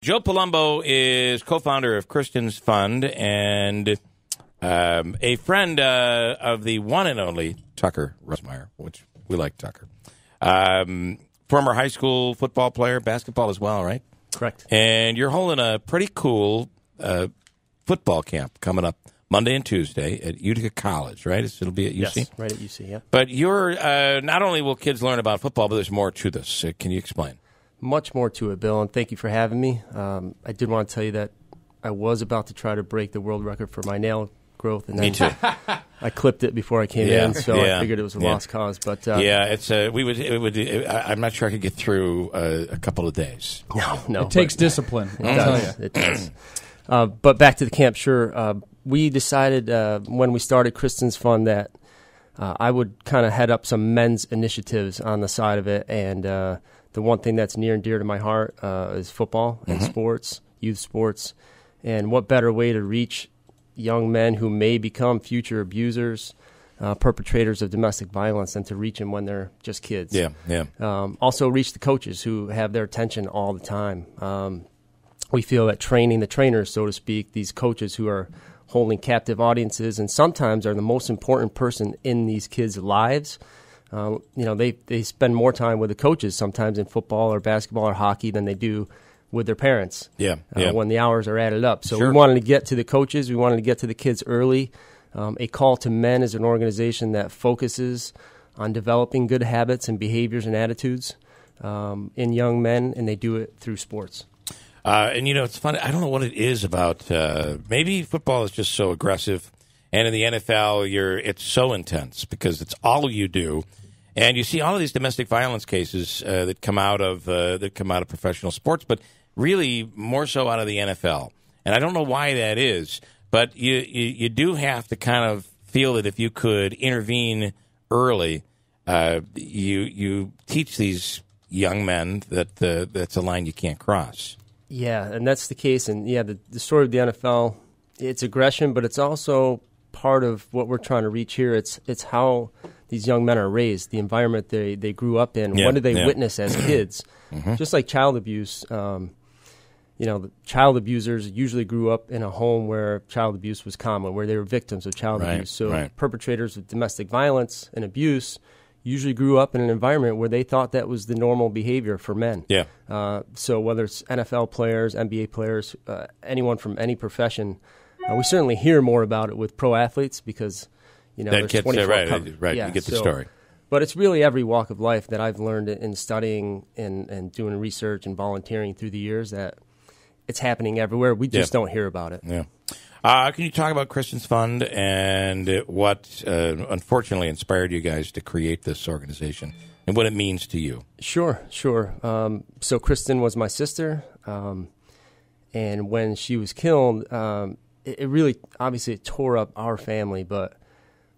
Joe Palumbo is co-founder of Kristen's Fund and a friend of the one and only Tucker Rosemeyer, which we like Tucker. Former high school football player, basketball as well, right? Correct. And you're holding a pretty cool football camp coming up Monday and Tuesday at Utica College, right? It'll be at UC? Yes, right at UC, yeah. But you're not only will kids learn about football, but there's more to this. Can you explain? Much more to it, Bill, and thank you for having me. I did want to tell you that I was about to try to break the world record for my nail growth, and Me too. I clipped it before I came in, so I figured it was a lost cause. But it's I'm not sure I could get through a couple of days. No, it takes discipline. I'll tell you. It does. But back to the camp, sure. We decided when we started Kristen's Fund that I would kind of head up some men's initiatives on the side of it, and the one thing that's near and dear to my heart is football and sports, youth sports, and what better way to reach young men who may become future abusers, perpetrators of domestic violence, than to reach them when they're just kids. Also reach the coaches who have their attention all the time. We feel that training the trainers, so to speak, these coaches who are holding captive audiences and sometimes are the most important person in these kids' lives. They spend more time with the coaches sometimes in football or basketball or hockey than they do with their parents when the hours are added up. So we wanted to get to the coaches. We wanted to get to the kids early. A Call to Men is an organization that focuses on developing good habits and behaviors and attitudes in young men, and they do it through sports. And, it's funny. I don't know what it is about maybe football is just so aggressive, and in the NFL, it's so intense because it's all you do. And you see all of these domestic violence cases that come out of professional sports, but really more so out of the NFL. And I don't know why that is, but you do have to kind of feel that if you could intervene early, you teach these young men that that's a line you can't cross. Yeah, and that's the case. And, the story of the NFL, it's aggression, but it's also part of what we're trying to reach here. It's how these young men are raised, the environment they grew up in. What do they witness as kids? Just like child abuse, the child abusers usually grew up in a home where child abuse was common, where they were victims of child abuse. So perpetrators of domestic violence and abuse usually grew up in an environment where they thought that was the normal behavior for men. So whether it's NFL players, NBA players, anyone from any profession, we certainly hear more about it with pro athletes because, there's 24 right. You get the story. But it's really every walk of life that I've learned in studying and doing research and volunteering through the years that it's happening everywhere. We just don't hear about it. Can you talk about Kristen's Fund and what unfortunately inspired you guys to create this organization and what it means to you? Sure. So Kristen was my sister, and when she was killed, it really obviously it tore up our family. But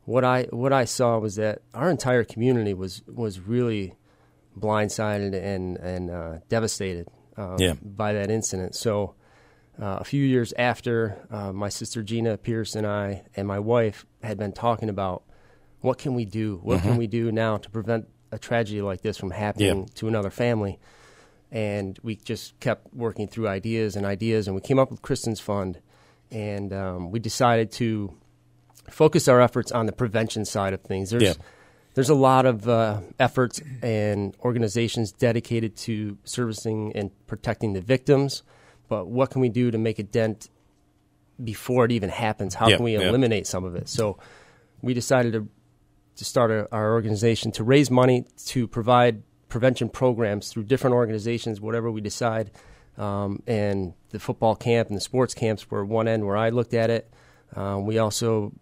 what I saw was that our entire community was really blindsided and devastated by that incident. So. A few years after, my sister Gina Pierce and I and my wife had been talking about what can we do? What can we do now to prevent a tragedy like this from happening to another family? And we just kept working through ideas, and we came up with Kristen's Fund, and we decided to focus our efforts on the prevention side of things. There's a lot of efforts and organizations dedicated to servicing and protecting the victims. But what can we do to make a dent before it even happens? How can we eliminate some of it? So we decided to start our organization to raise money to provide prevention programs through different organizations, whatever we decide. And the football camp and the sports camps were one end where I looked at it. We also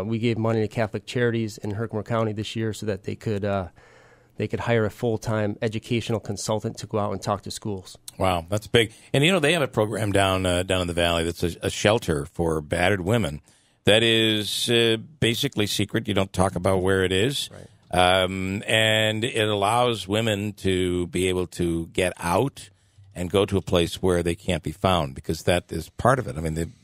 we gave money to Catholic Charities in Herkimer County this year so that they could hire a full-time educational consultant to go out and talk to schools. Wow, that's big. And, they have a program down in the valley that's a shelter for battered women that is basically secret. You don't talk about where it is. Right. And it allows women to be able to get out and go to a place where they can't be found because that is part of it. I mean,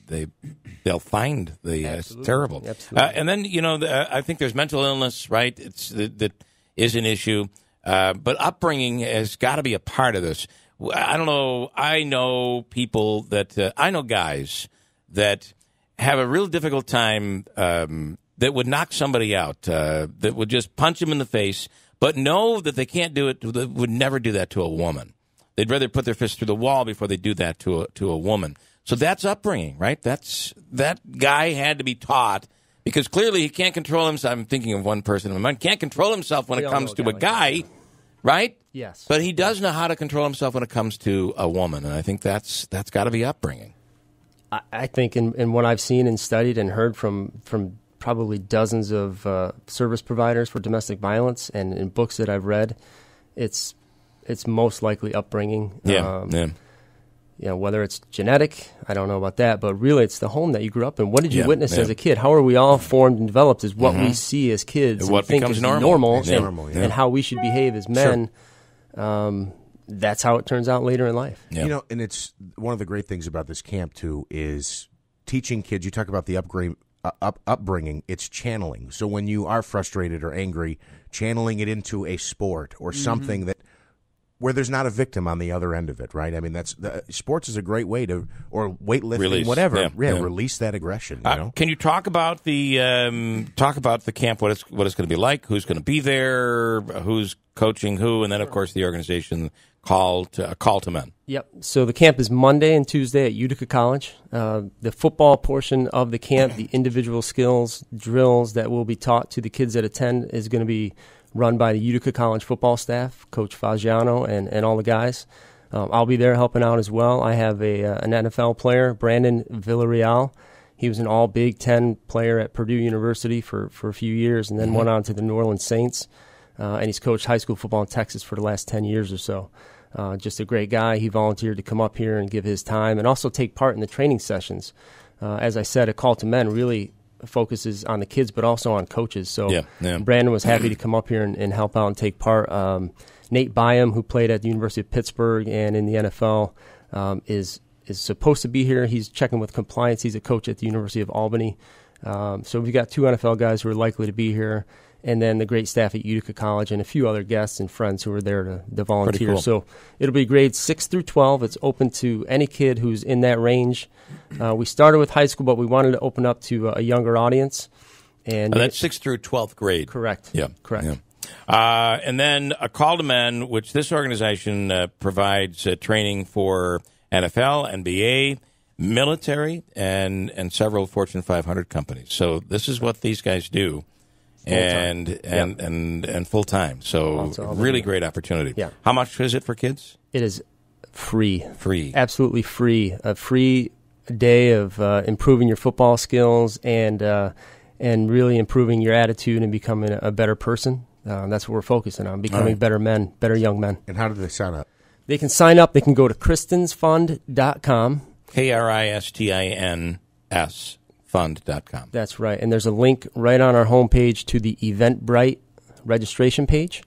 they'll find it's terrible. Absolutely. And then, I think there's mental illness, right? That is an issue. But upbringing has got to be a part of this. I don't know. I know people that I know guys that have a real difficult time that would knock somebody out, that would just punch them in the face, but know that they can't do it. They would never do that to a woman. They'd rather put their fist through the wall before they do that to a woman. So that's upbringing, right? That guy had to be taught, because clearly he can't control himself. I'm thinking of one person in my mind. Can't control himself when it comes to a guy, right? Yes. But he does know how to control himself when it comes to a woman, and I think that's got to be upbringing. I think in what I've seen and studied and heard from probably dozens of service providers for domestic violence, and in books that I've read, it's most likely upbringing. Yeah. You know, whether it's genetic, I don't know about that, but really it's the home that you grew up in. What did you witness as a kid? How are we all formed and developed is what we see as kids, and what think becomes is normal. And how we should behave as men. Sure. That's how it turns out later in life. Yeah. You know, and it's one of the great things about this camp, too, is teaching kids. You talk about the upbringing, it's channeling. So when you are frustrated or angry, channeling it into a sport or something that where there's not a victim on the other end of it, right? I mean, sports is a great way to, or weightlifting, release. Whatever, release that aggression. You know? Can you talk about the camp? What it's going to be like? Who's going to be there? Who's coaching who? And then, of course, the organization Call to Men. Yep. So the camp is Monday and Tuesday at Utica College. The football portion of the camp, the individual skills, drills that will be taught to the kids that attend, is going to be run by the Utica College football staff, Coach Fagiano and all the guys. I'll be there helping out as well. I have an NFL player, Brandon Villarreal. He was an all Big Ten player at Purdue University for a few years, and then went on to the New Orleans Saints. And he's coached high school football in Texas for the last 10 years or so. Just a great guy. He volunteered to come up here and give his time and also take part in the training sessions. As I said, A Call to Men really focuses on the kids but also on coaches. So Brandon was happy to come up here and help out and take part. Nate Byam, who played at the University of Pittsburgh and in the NFL, is supposed to be here. He's checking with compliance. He's a coach at the University of Albany. So we've got 2 NFL guys who are likely to be here, and then the great staff at Utica College and a few other guests and friends who are there to volunteer. Cool. So it'll be grades 6 through 12. It's open to any kid who's in that range. We started with high school, but we wanted to open up to a younger audience. And that's 6th through 12th grade. Correct. Yeah. Correct. Yeah. And then A Call to Men, which this organization provides training for NFL, NBA, military, and several Fortune 500 companies. So this is what these guys do. And full time. So really great opportunity. Yeah. How much is it for kids? It is free. Free. Absolutely free. A free day of improving your football skills and really improving your attitude and becoming a better person. That's what we're focusing on, becoming better men, better young men. And how do they sign up? They can sign up. They can go to kristinsfund.com. KRISTINS fund.com. That's right. And there's a link right on our homepage to the Eventbrite registration page.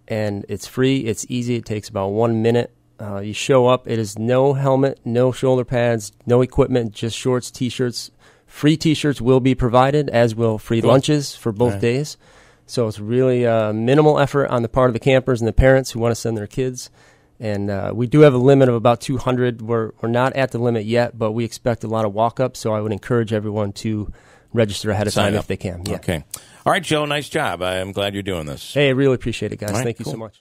And it's free. It's easy. It takes about 1 minute. You show up. It is no helmet, no shoulder pads, no equipment, just shorts, T-shirts. Free T-shirts will be provided, as will free lunches for both days. So it's really minimal effort on the part of the campers and the parents who want to send their kids. And we do have a limit of about 200. We're not at the limit yet, but we expect a lot of walk-ups, so I would encourage everyone to register ahead of time if they can. Yeah. Okay. All right, Joe, nice job. I'm glad you're doing this. Hey, I really appreciate it, guys. Right, Thank you cool. so much.